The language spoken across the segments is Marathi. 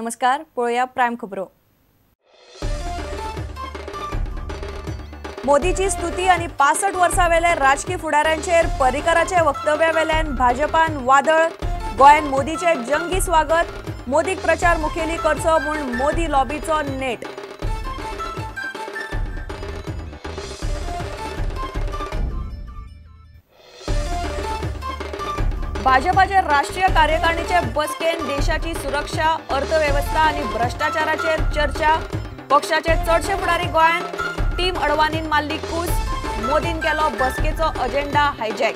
नमस्कार, पळोवया प्राइम खबरो। मोदीची स्तुती आणि 65 वर्सां वेले राजकीय फुडाऱ्यांचेर पर्रीकराचे वक्तव्यावेल्यान भाजपान वादळ। गोंयान मोदीचे जंगी स्वागत। मोदीक प्रचार मुखेली करचो म्हूण मोदी लॉबीचो नेट। भाजपाचे राष्ट्रीय कार्यकारिणीचे बसकेन देशाची सुरक्षा, अर्थव्यवस्था आणि भ्रष्टाचाराचेर चर्चा। पक्षाचे चडशे फुडारी गोंयान। टीम अडवाणीन मारली कूस। मोदीन केलो बसकेचो अजेंडा हायजॅक।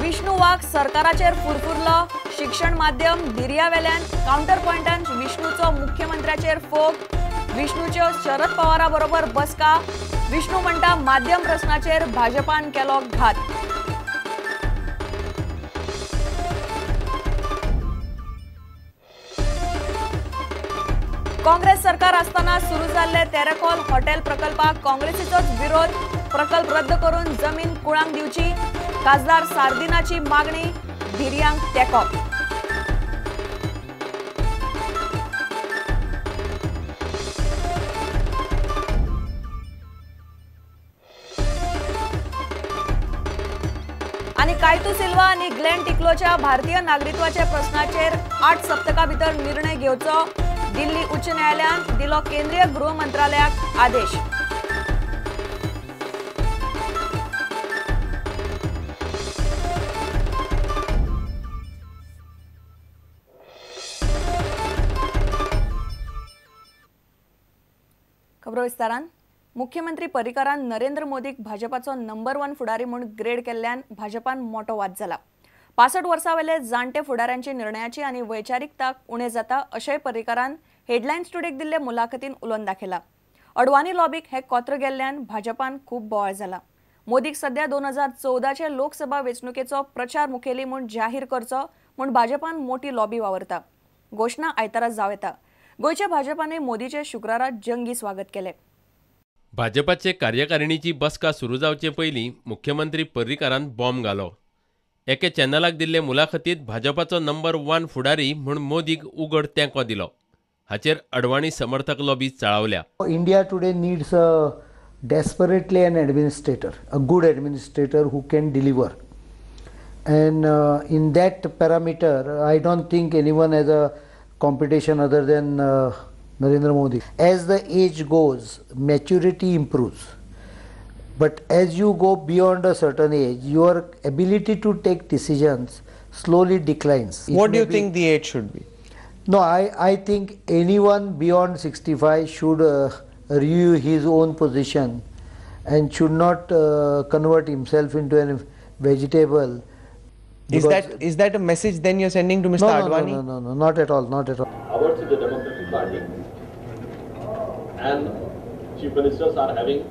विष्णू वाघ सरकाराचेर फुरफुरलो। शिक्षण माध्यम दिर्यावेल्यान काउंटर पॉइंटान विष्णूचो मुख्यमंत्र्याचेर फोग। विष्णूच्यो शरद पवारा बरोबर बसका। विष्णू म्हणटा माध्यम प्रश्नाचेर भाजपान केलो घात। काँग्रेस सरकार असताना सुरू जाल्ले तेरेखोल हॉटेल प्रकल्पाक काँग्रेसीचोच विरोध। प्रकल्प रद्द करून जमीन कुळांक दिवची। खासदार सार्दिनाची मागणी। धिरयांक तेंको। आणि कायतू सिल्वा आणि ग्लेन टिक्लोच्या भारतीय नागरिकत्वाच्या प्रश्नाचेर 8 सप्तकां भितर निर्णय घेवचो। दिल्ली उच्च न्यायालयान दिलो केंद्रीय गृह मंत्रालयाक आदेश। खबरो विस्तारान। मुख्यमंत्री पर्रीकरान नरेंद्र मोदीक भाजपाचो नंबर 1 फुडारी म्हूण ग्रेड केल्ल्यान भाजपान मोठो वाद जाला। 65 वर्सां वेले जाणटे फुडाऱ्यांची निर्णयाची आनी वैचारिकताक उणें जाता अशेंय पर्रीकरान हेडलायन्स टुडेक दिल्ले मुलाखतीन उलोवन दाखयला। अडवाणी लॉबीक हे कोत्र गेल्ल्यान भाजपान खूब बोवाळ जाला। मोदीक सध्या 2014चे लोकसभा वेंचणुकेचो प्रचार मुखेली म्हूण जाहीर करचो म्हूण भाजपान मोठी लॉबी वावरता। घोषणा आयतारा जाव येता। गोंयच्या भाजपाने मोदीचे शुक्रारा जंगी स्वागत केले। भाजपाचे कार्यकारिणीची बसका सुरू जावचे पयलीं मुख्यमंत्री पर्रीकारान बॉम्ब घालो। एके चॅनलाक दिल्ले मुलाखतीत भाजपाचो नंबर 1 फुडारी म्हूण मोदीक उघड तेंको दिलो। हाचेर अडवाणी समर्थक lobby चाळवल्या। India today needs desperately an administrator, a good administrator who can deliver. And in that parameter, I don't think anyone has a competition other than Narendra Modi. As the age goes, maturity improves. But as you go beyond a certain age, your ability to take decisions slowly declines. What do you think the age should be? No, I think anyone beyond 65 should review his own position and should not convert himself into a vegetable. Is that a message then you're sending to Mr. Advani? No, not at all, not at all. Ours is the Democratic Party, and chief ministers are having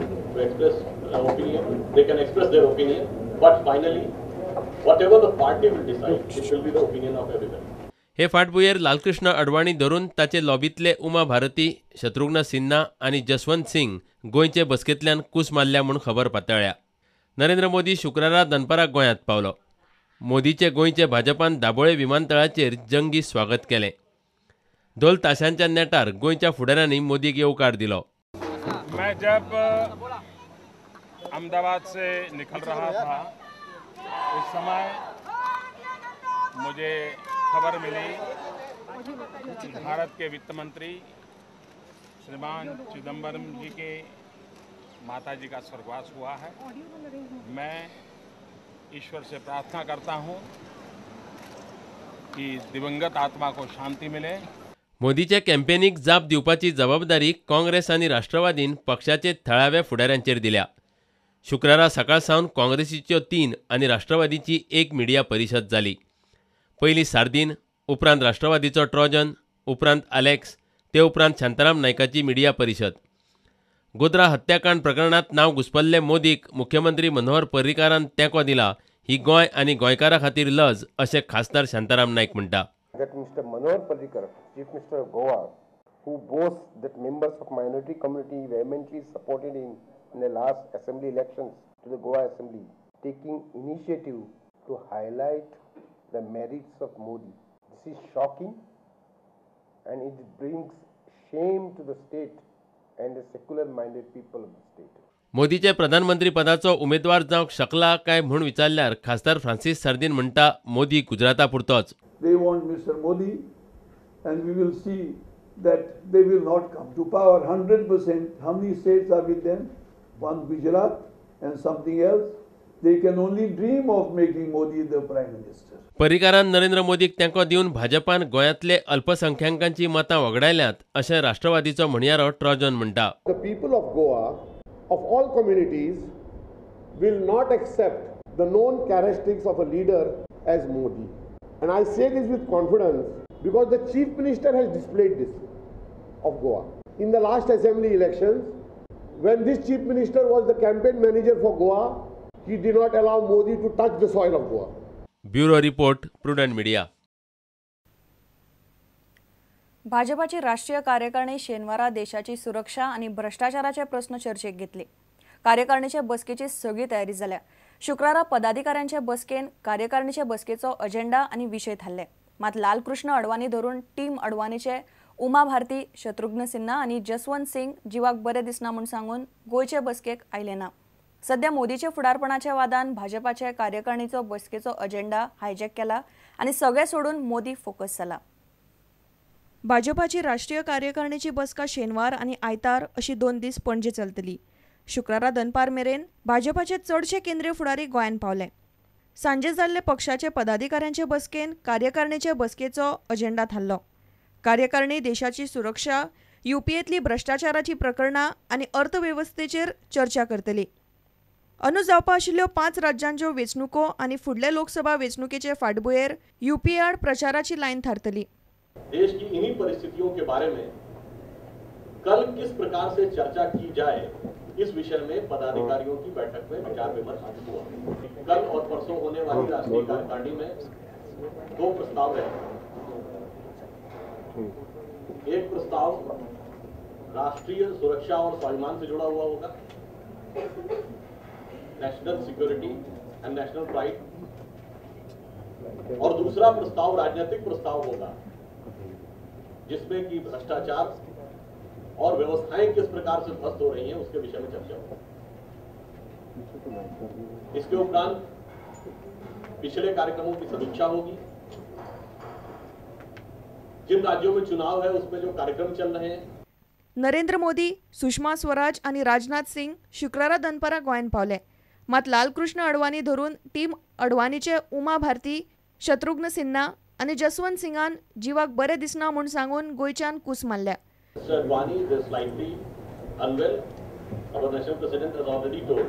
to express an opinion. They can express their opinion, but finally, whatever the party will decide, it will be the opinion of everyone. हे फाटभुंयेर लालकृष्ण अडवाणी धरून ताचे लॉबीतले उमा भारती, शत्रुघ्न सिन्हा आणि जसवंत सिंग गोंयचे बसकेंतल्यान कूस मारल्या म्हूण खबर पातळ्ळ्या। नरेंद्र मोदी शुक्रारा दनपाराक गोंयांत पावलो। मोदीचे गोंयचे भाजपान दाबोळे विमानतळाचेर जंगी स्वागत केलें। ढोल ताशांच्या नेटार गोंयच्या फुडाऱ्यांनी मोदीक येवकार दिलो। मैं जब अहमदाबाद से निकल रहा था उस समय मुझे खबर मिली भारत के वित्त मंत्री श्रीमान चिदम्बरम जी के माताजी का स्वर्गवास हुआ है। मैं ईश्वर से प्रार्थना करता हूं कि दिवंगत आत्मा को शांति मिले। मोदीचे कॅम्पेनीक जाप दिवपाची जबाबदारी काँग्रेस आनी राष्ट्रवादीन पक्षाचे थळाव्या फुडाऱ्यांचेर दिल्या। शुक्रारा सकाळ सावन काँग्रेसीच्यो 3 आनी राष्ट्रवादीची 1 मिडिया परिशद जाली। पयलीं सार्दीन, उपरांत राष्ट्रवादीचो ट्रॉजन, उपरांत अलेक्स, ते उपरांत शांताराम नायकाची मिडिया परिशद। गोद्रा हत्याकांड प्रकरणात नांव घुस्पल्ले मोदीक मुख्यमंत्री मनोहर पर्रीकारान तेंको दिला ही गोंय आनी गोंयकारा खातीर लज अशें खासदार शांताराम नायक म्हणटा। That Mr. Manohar Parrikar, Chief Minister of Goa, who boasts that members of minority community vehemently supported him in the last assembly elections, to the Goa Assembly taking initiative to highlight the merits of Modi. This is shocking and it brings shame to the state and the secular-minded people of the state. मोदीचे प्रधानमंत्री पदाचो उमेदवार जावंक शकला काय म्हूण विचारल्यार खासदार फ्रांसीस सार्दिन म्हणटा Modi गुजराता पुरतोच. They want Mr. Modi and we will see that they will not come to power 100%. How many states are with them? One Gujarat and something else. They can only dream of making Modi the Prime Minister. परिकारान Narendra मोदीक तेंको दिवन भाजपान गोंयांतले अल्पसंख्यांकांची मतां वगडायल्यात अशें राष्ट्रवादीचो म्हणयारो ट्रॉजन म्हणटा. The people of Goa, of all communities, will not accept the known characteristics of a leader as Modi. And I say this with confidence because the Chief Minister has displayed this of Goa. In the last assembly elections, when this Chief Minister was the campaign manager for Goa, he did not allow Modi to touch the soil of Goa. Bureau report, prudent media. भाजपाची राष्ट्रीय कार्यकारिणी शेनवारा देशाची सुरक्षा आणि भ्रष्टाचाराचे प्रश्न चर्चेक घेतले. कार्यकारिणीचे बसकेची सगळी तयारी जाल्या. शुक्रारा पदाधिकाऱ्यांचे बसकेन कार्यकारिणीचे बसकेचो अजेंडा आणि विषय थारले. मात लालकृष्ण अडवाणी धरून टीम अडवाणीचे उमा भारती, शत्रुघ्न सिन्हा आणि जसवंत सिंग जीवाक बरे दिसना म्हूण सांगून गोयचे बसकेक आयले ना. सध्या मोदीचे फुडारपणाच्या वादान भाजपाचे कार्यकारिणीचो बसकेचो अजेंडा हायजॅक केला आणि सगळे सोडून मोदी फोकस जाला. भाजपाची राष्ट्रीय कार्यकारिणीची बसका शेनवार आणि आयतार अशी 2 दीस पणजे चलतली. शुक्रारा दनपार मेरेन भाजपाचे चडशे केंद्रीय फुडारी गोंयान पावले. सांजे जाल्ले पक्षाचे पदाधिकाऱ्यांचे बसकेन कार्यकारिणीचे बसकेचो अजेंडा थारलो. कार्यकारिणी देशाची सुरक्षा, यूपीएतली भ्रष्टाचाराची प्रकरणां आनी अर्थवेवस्थेचेर चर्चा करतली. अंदू जावपा आशिल्ल्यो 5 राज्यांच्यो वेंचणुको आनी फुडले लोकसभा वेंचणुकेचे फाटभुंयेर यूपीए आड प्रचाराची लायन थारतली. देश की इन्हीं परिस्थितियों के बारे में कल किस प्रकार से चर्चा की जाए, इस विषय में पदाधिकारियों की बैठक में विचार विमर्श हुआ. कल और परसों होने वाली राष्ट्रीय कार्यकारिणी में 2 प्रस्ताव हैं. एक प्रस्ताव राष्ट्रीय सुरक्षा और स्वाभिमान से जुड़ा हुआ होगा, national security end national pride, और दूसरा प्रस्ताव राजनीतिक प्रस्ताव होगा जिसमें कि भ्रष्टाचार और व्यवस्थाएं किस प्रकार से ध्वस्त हो रही हैं उसके विषय में चर्चा होगी. इसके उपरांत पिछले कार्यक्रमों की समीक्षा होगी. जिन राज्यों में चुनाव है उसमें जो कार्यक्रम चल रहे हैं. नरेंद्र मोदी, सुषमा स्वराज आणि राजनाथ सिंग शुक्रारा दनपारा गोंयान पावले. मात लालकृष्ण अडवाणी धरून टीम अडवाणीचे उमा भारती, शत्रुघ्न सिन्हा आणि जसवंत सिंगान जीवाक बरे दिसना म्हूण सांगून गोयच्यान कूस मारल्या. Mr. Advani is slightly unwell. Our national president has already told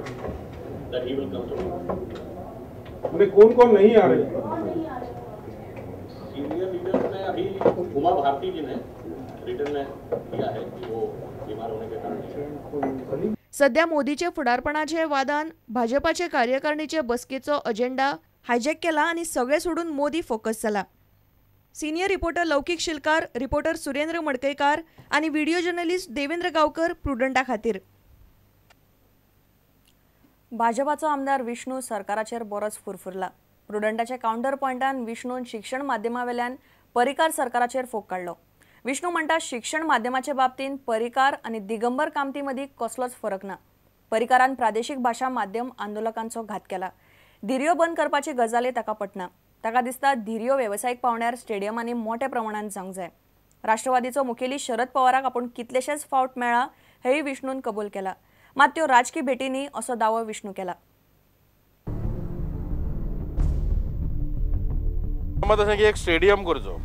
that he will come tomorrow. में कौन-कौन नहीं आ रहे हैं? सीनियर लीडर्स में अभी उमा भारती जी ने रिटर्न में दिया है कि वो बीमार होने के कारण. सध्या मोदीचे फुडारपणाचे वादान भाजपाचे कार्यकारिणीचे बसकेचो अजेंडा हायजॅक केला आणि सगळे सोडून मोदी फोकस जाला. सिनियर रिपोर्टर लौकिक शिलकार, रिपोर्टर सुरेंद्र मडकईकार आणि व्हिडिओ जर्नलिस्ट देवेंद्र गावकर प्रुडंटा खातीर. भाजपाचो आमदार विष्णू सरकाराचेर बरोच फुरफुरला. प्रुडंटाच्या काउंटर पॉइंटान विष्णून शिक्षण माध्यमावेल्यान परिकार सरकाराचेर फोग काडलो. विष्णू म्हणटा शिक्षण माध्यमाच्या बाबतीन परिकार आणि दिगंबर कामती मदीं कसलोच फरक ना. परिकारान प्रादेशीक भाषा माध्यम आंदोलकांचो घात केला. धिऱ्यो बंद करपाची गजाली ताका पटना. ताका दिसता धिऱ्यो वेवसायीक पावण्यार स्टेडियमांनी मोठ्या प्रमाणात जावंक जाय. राष्ट्रवादीचो मुखेली शरद पवाराक आपूण कितलेशेच फावट मेळ्ळा हेय विष्णून कबूल केला. मात त्यो राजकी भेटींनी असो दावो विष्णू केला. एक स्टेडियम करचो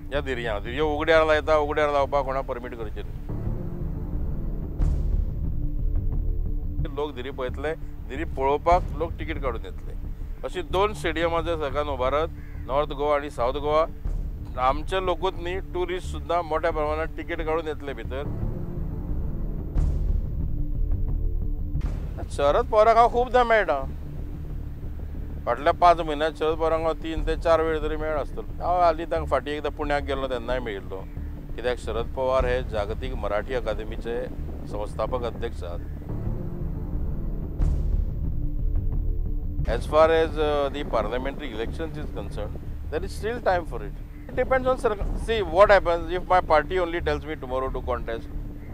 ह्या धिऱ्यो उगड्यार लायता, उगड्यार लावपाक कोणा परमीट करचे न्ही. लोक धिरी पळयतले, धिरी पळोवपाक लोक तिकीट काडून येतले. अशी 2 स्टेडियमां जर सरकारान उबारत, नॉर्थ गोवा आणि साऊथ गोवा, आमचे लोकूच न्ही टुरिस्ट सुद्दां मोठ्या प्रमाणात तिकीट काडून येतले भितर. शरद पवाराक हांव खूबदां मेळटा. फाटल्या 5 म्हयन्यांत शरद पवाराक हांव 3 ते 4 वेळ तरी मेळ आसतलो. हांव हालीं तांकां फाटीं एकदां पुण्याक गेल्लो तेन्नाय मेळिल्लो. कित्याक शरद पवार हे जागतीक मराठी अकादेमीचे संस्थापक अध्यक्ष आहात. As far as the parliamentary elections is concerned, there is still time for it. It depends on see what happens if my party only tells me tomorrow to contest,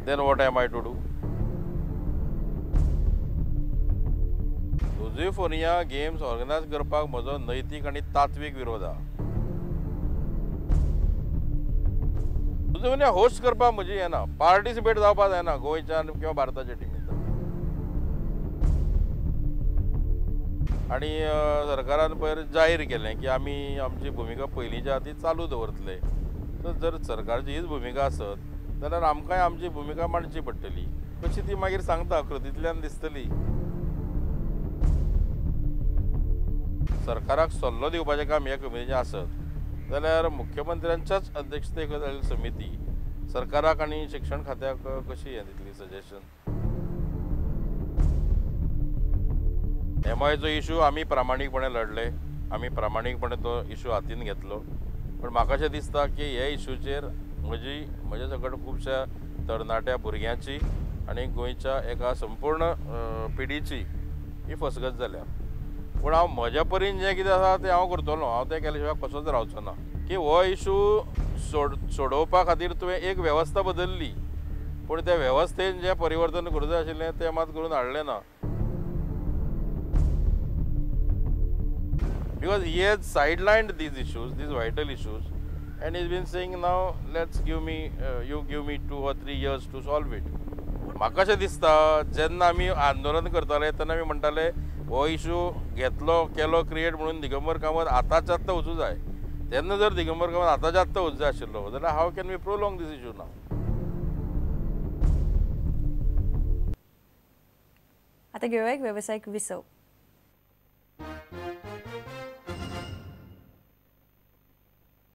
then what am I to do? लुझिफोनिया गेम्स ऑर्गनायज करपाक म्हजो नैतीक आनी तात्वीक विरोध आहा. लुझिफोनिया होस्ट करपाक म्हजी येना, पार्टिसिपेट जावपाक जायना गोंयच्यान किंवा भारताच्या टिमींत. आणि सरकारान पयर जाहीर केलें की आमी आमची भुमिका पयलींच्या हाती चालू दवरतले. तर जर सरकारची हीच भुमिका आसत जाल्यार आमकांय आमची भुमिका मांडची पडटली. कशी ती मागीर सांगता कृतींतल्यान दिसतली. सरकाराक सल्लो दिवपाचें काम ह्या कमिटीचें आसत जाल्यार मुख्यमंत्र्यांच्याच अध्यक्षतेक जाल्ली समिती सरकाराक आनी शिक्षण खात्याक कशी हें दितली सजेशन. एमआयचो इशू आमी प्रामाणीकपणे लढले, आमी प्रामाणीकपणे तो इशू हातीन घेतलो. पण म्हाका अशें दिसता की हे इशूचेर म्हजे सकट खुबश्या तरणाट्या भुरग्यांची आनी गोंयच्या एका संपूर्ण पिढीची ही फसगत जाल्या. पूण हांव म्हज्या परीन जें कितें आसा तें हांव करतलो. हांव तें केल्या शिवाय कसोच रावचो ना. की हो इशू सोडोवपा खातीर तुवें एक वेवस्था बदलली, पूण त्या वेवस्थेन जें परिवर्तन करूं जाय आशिल्लें तें मात करून हाडलें ना. Because he has sidelined these issues, these vital issues, and he's been saying now, let's give me, you give me 2 or 3 years to solve it. म्हाका अशें दिसता जेन्ना आमी आंदोलन करताले तेन्ना आमी म्हणटाले हो इशू घेतलो केलो क्रिएट म्हणून दिगंबर कामत आतांच्या आतां वचूं जाय. तेन्ना जर दिगंबर कामत आतांच्या आतां वचूं जाय आशिल्लो जाल्यार how can we prolong this issue नाव. आता घेऊया एक व्यावसायिक विसव.